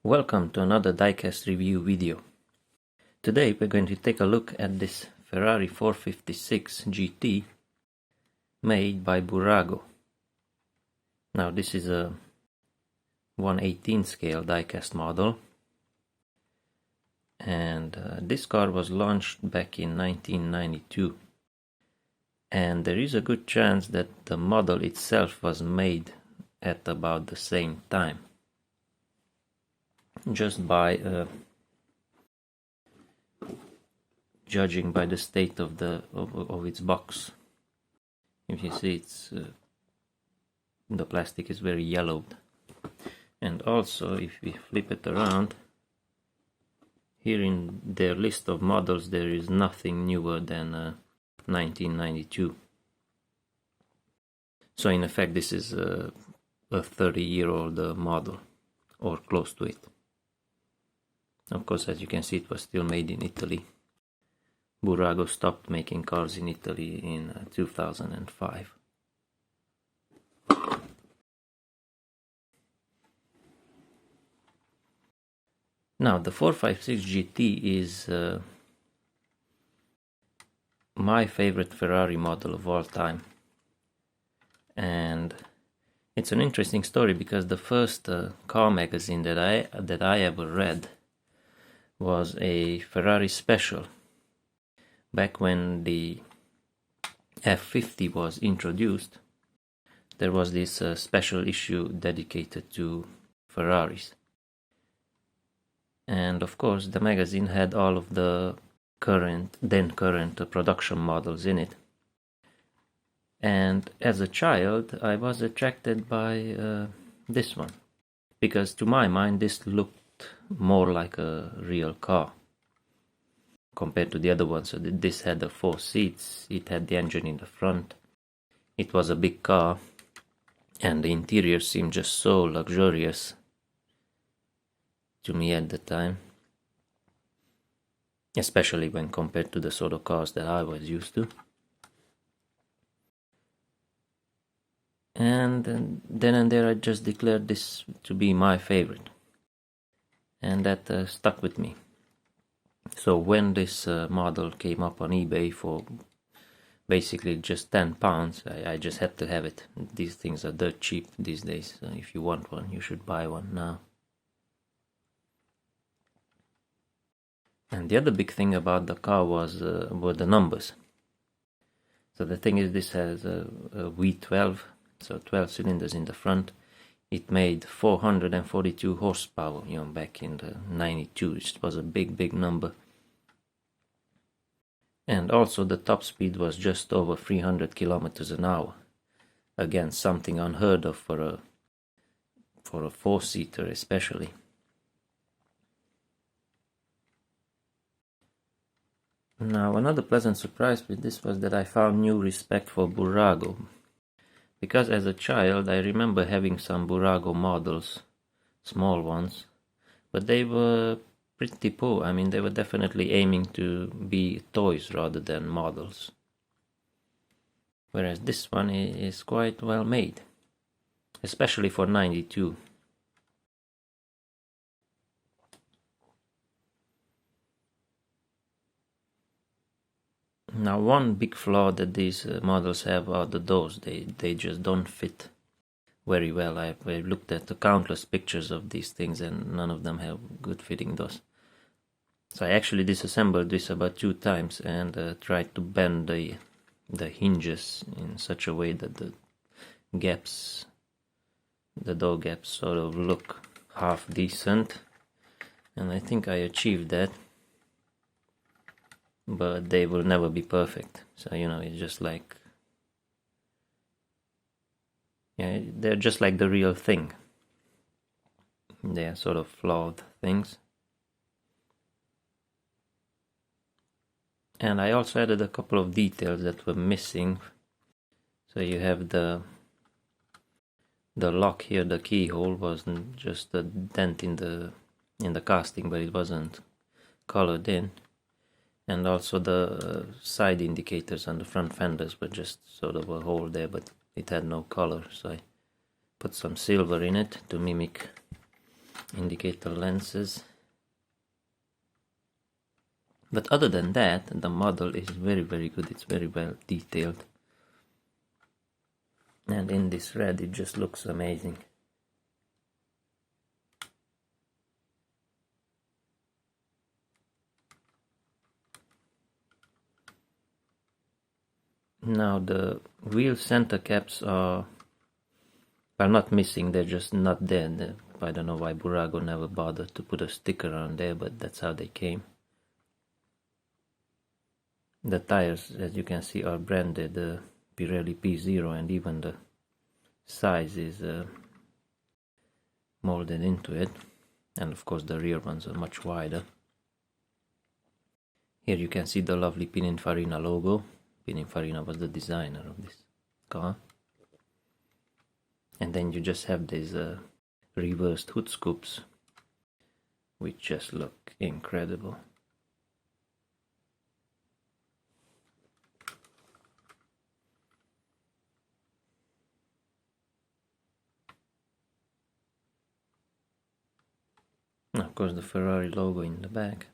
Welcome to another Diecast review video. Today we're going to take a look at this Ferrari 456 GT made by BBurago. Now this is a 1/18 scale diecast model, and this car was launched back in 1992, and there is a good chance that the model itself was made at about the same time, just by judging by the state of its box. If you see, it's the plastic is very yellowed, and also if we flip it around, here in their list of models there is nothing newer than 1992. So in effect this is a 30-year-old model, or close to it. Of course, as you can see, it was still made in Italy. BBurago stopped making cars in Italy in 2005. Now, the 456 GT is my favorite Ferrari model of all time. And it's an interesting story because the first car magazine that I ever read was a Ferrari special. Back when the F50 was introduced, there was this special issue dedicated to Ferraris. And of course the magazine had all of the then current production models in it. And as a child I was attracted by this one, because to my mind this looked more like a real car compared to the other one. So this had the 4 seats, it had the engine in the front, it was a big car, and the interior seemed just so luxurious to me at the time, especially when compared to the sort of cars that I was used to. And then and there I just declared this to be my favorite, and that stuck with me. So when this model came up on eBay for basically just £10, I just had to have it. These things are dirt cheap these days, so if you want one you should buy one now. And the other big thing about the car were the numbers. So the thing is, this has a V12, so 12 cylinders in the front. It made 442 horsepower, back in the 92. It was a big number. And also the top speed was just over 300 kilometers an hour. Again, something unheard of for a 4-seater especially. Now, another pleasant surprise with this was that I found new respect for BBurago. Because as a child I remember having some BBurago models, small ones, but they were pretty poor. I mean, they were definitely aiming to be toys rather than models. Whereas this one is quite well made, especially for 92. Now, one big flaw that these models have are the doors. They just don't fit very well. I've looked at the countless pictures of these things and none of them have good fitting doors. So I actually disassembled this about 2 times and tried to bend the hinges in such a way that the door gaps sort of look half decent, and I think I achieved that. But they will never be perfect. So, it's just like, they're just like the real thing. They're sort of flawed things. And I also added a couple of details that were missing. So you have the lock here, the keyhole wasn't just a dent in the casting, but it wasn't colored in. And also the side indicators on the front fenders were just sort of a hole there, but it had no color. So I put some silver in it to mimic indicator lenses. But other than that, the model is very good. It's very well detailed. And in this red, it just looks amazing. Now the wheel center caps are not missing, they're just not there. I don't know why BBurago never bothered to put a sticker on there, but that's how they came. The tires, as you can see, are branded Pirelli P0, and even the size is molded into it. And of course the rear ones are much wider. Here you can see the lovely Pininfarina logo. Pininfarina was the designer of this car. And then you just have these reversed hood scoops, which just look incredible. And of course the Ferrari logo in the back.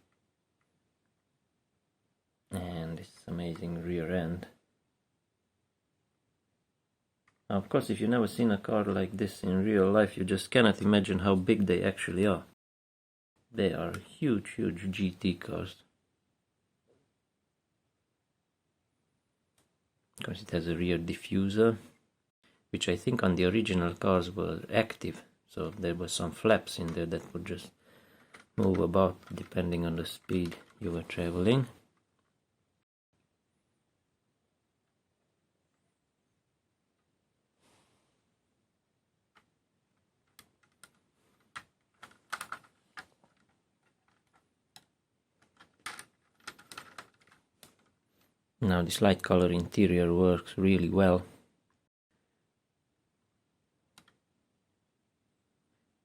And this amazing rear end. Now, of course, if you've never seen a car like this in real life, you just cannot imagine how big they actually are. They are huge GT cars. Of course, it has a rear diffuser, which I think on the original cars were active. So there were some flaps in there that would just move about depending on the speed you were traveling. Now this light color interior works really well.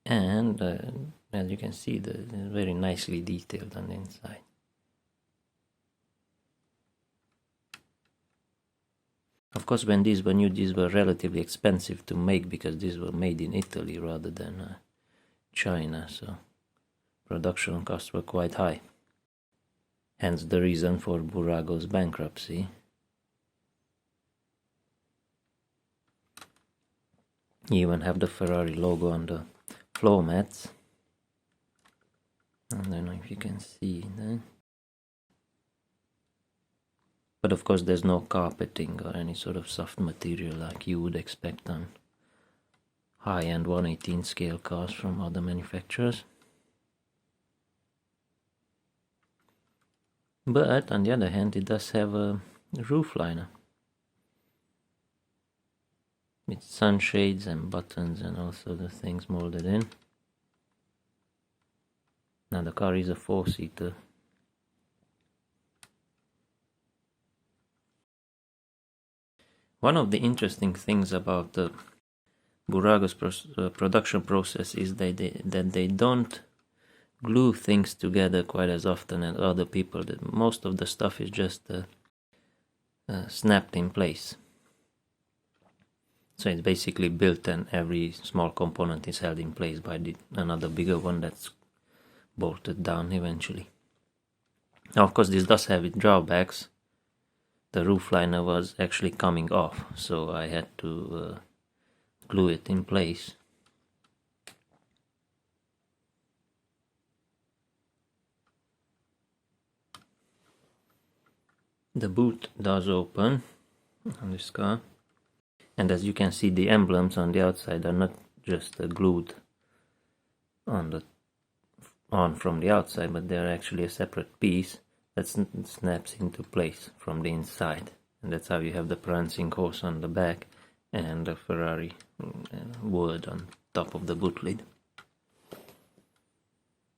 And as you can see, it's very nicely detailed on the inside. Of course, when these were new, these were relatively expensive to make because these were made in Italy rather than China, so production costs were quite high. Hence the reason for BBurago's bankruptcy. You even have the Ferrari logo on the floor mats. I don't know if you can see that. But of course there's no carpeting or any sort of soft material like you would expect on high-end 1/18 scale cars from other manufacturers. But on the other hand, it does have a roof liner with sunshades and buttons and all sorts of things molded in. Now the car is a 4-seater. One of the interesting things about the BBurago's production process is that they don't glue things together quite as often as other people. Most of the stuff is just snapped in place. So it's basically built and every small component is held in place by another bigger one that's bolted down eventually. Now of course this does have its drawbacks. The roof liner was actually coming off, so I had to glue it in place. The boot does open on this car, and as you can see, the emblems on the outside are not just glued on from the outside, but they're actually a separate piece that snaps into place from the inside, and that's how you have the prancing horse on the back and the Ferrari word on top of the boot lid.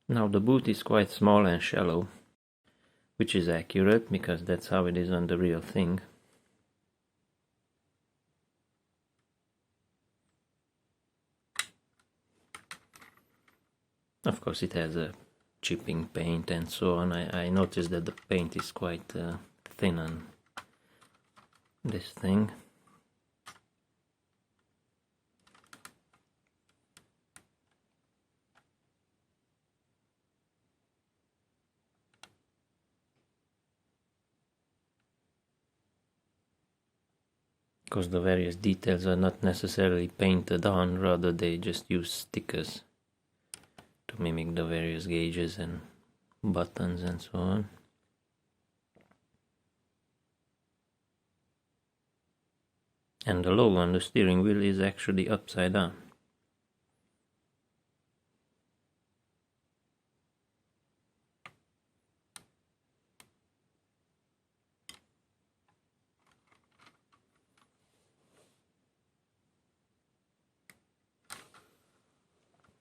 Now the boot is quite small and shallow, which is accurate because that's how it is on the real thing. Of course it has a chipping paint and so on. I noticed that the paint is quite thin on this thing. because the various details are not necessarily painted on, rather they just use stickers to mimic the various gauges and buttons and so on. And the logo on the steering wheel is actually upside down.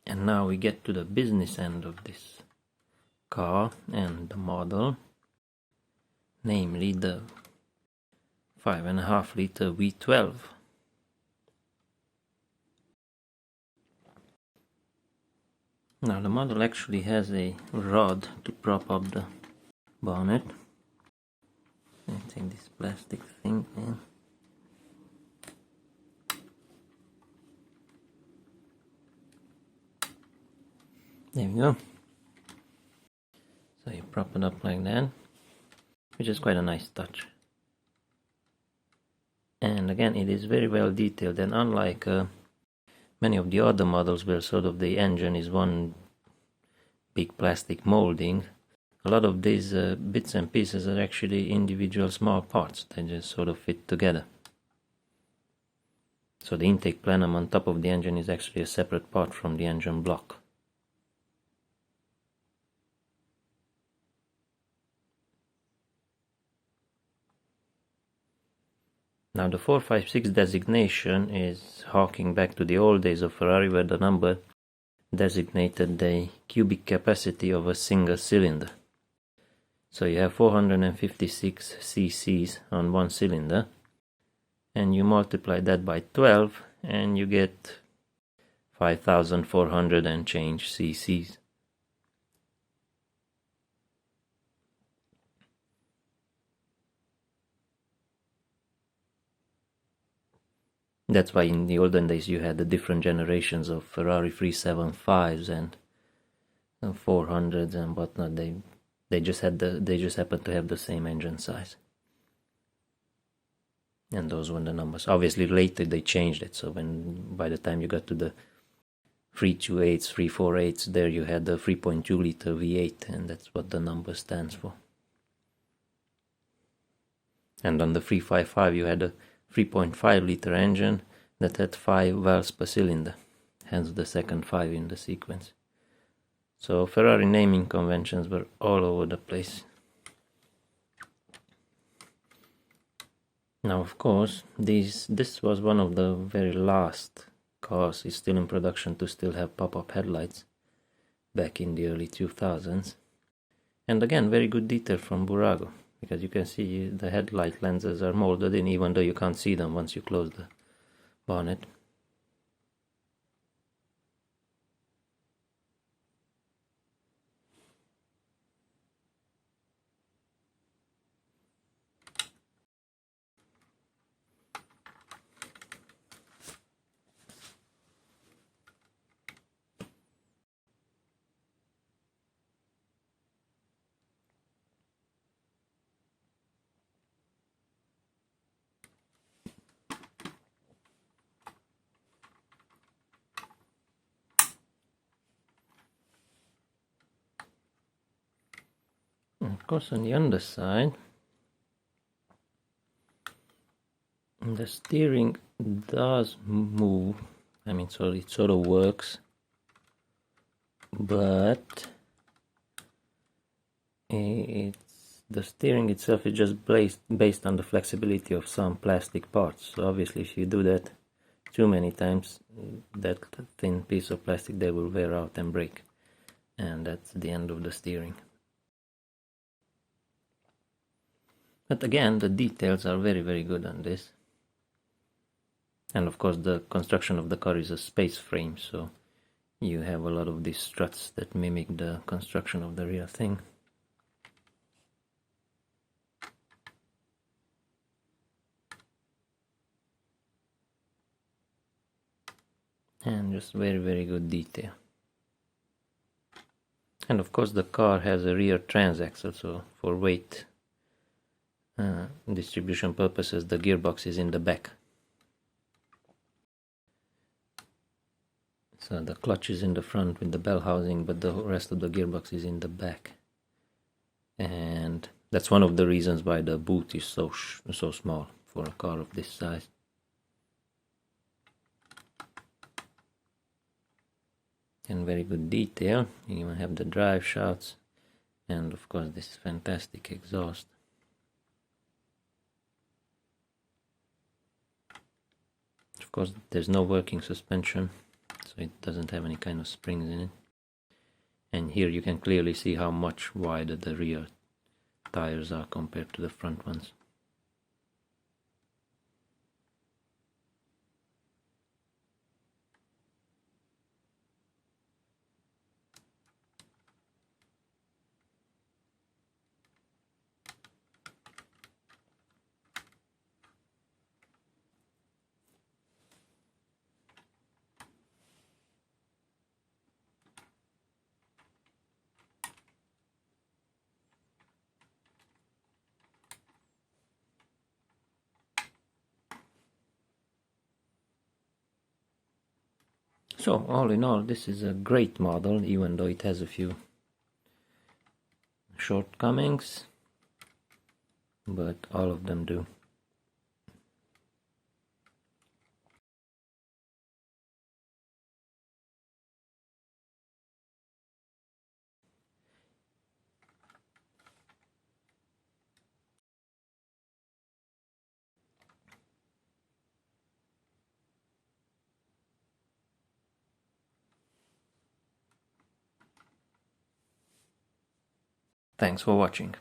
And now we get to the business end of this car and the model, namely the 5.5 liter V12. Now the model actually has a rod to prop up the bonnet. Let's take this plastic thing in. There we go. So you prop it up like that, which is quite a nice touch. And again, it is very well detailed, and unlike many of the other models where sort of the engine is one big plastic molding, a lot of these bits and pieces are actually individual small parts. They just sort of fit together. So the intake plenum on top of the engine is actually a separate part from the engine block. Now the 456 designation is harking back to the old days of Ferrari, where the number designated the cubic capacity of a single cylinder. So you have 456 cc's on one cylinder, and you multiply that by 12 and you get 5,400 and change cc's. That's why in the olden days you had the different generations of Ferrari 375s and 400s and whatnot. They just happened to have the same engine size. And those were the numbers. Obviously later they changed it, so by the time you got to the 328s, 348s, there you had the 3.2 liter V8, and that's what the number stands for. And on the 355 you had a 3.5 liter engine that had 5 valves per cylinder, hence the second 5 in the sequence. So Ferrari naming conventions were all over the place. Now of course this was one of the very last cars is still in production to still have pop-up headlights back in the early 2000s. And again, very good detail from BBurago, because you can see the headlight lenses are molded in, even though you can't see them once you close the bonnet. Of course, on the underside, the steering does move. I mean, so it sort of works, but the steering itself is just based on the flexibility of some plastic parts. So obviously, if you do that too many times, that thin piece of plastic there will wear out and break, and that's the end of the steering. But again, the details are very, very good on this. And of course, the construction of the car is a space frame, so you have a lot of these struts that mimic the construction of the real thing. And just very, very good detail. And of course, the car has a rear transaxle, so for weight distribution purposes, the gearbox is in the back, So the clutch is in the front with the bell housing, but the rest of the gearbox is in the back. And that's one of the reasons why the boot is so small for a car of this size. And very good detail. You even have the drive shafts, and of course this fantastic exhaust. Of course there's no working suspension, so it doesn't have any kind of springs in it. And here you can clearly see how much wider the rear tires are compared to the front ones. So all in all, this is a great model, even though it has a few shortcomings, but all of them do. Thanks for watching.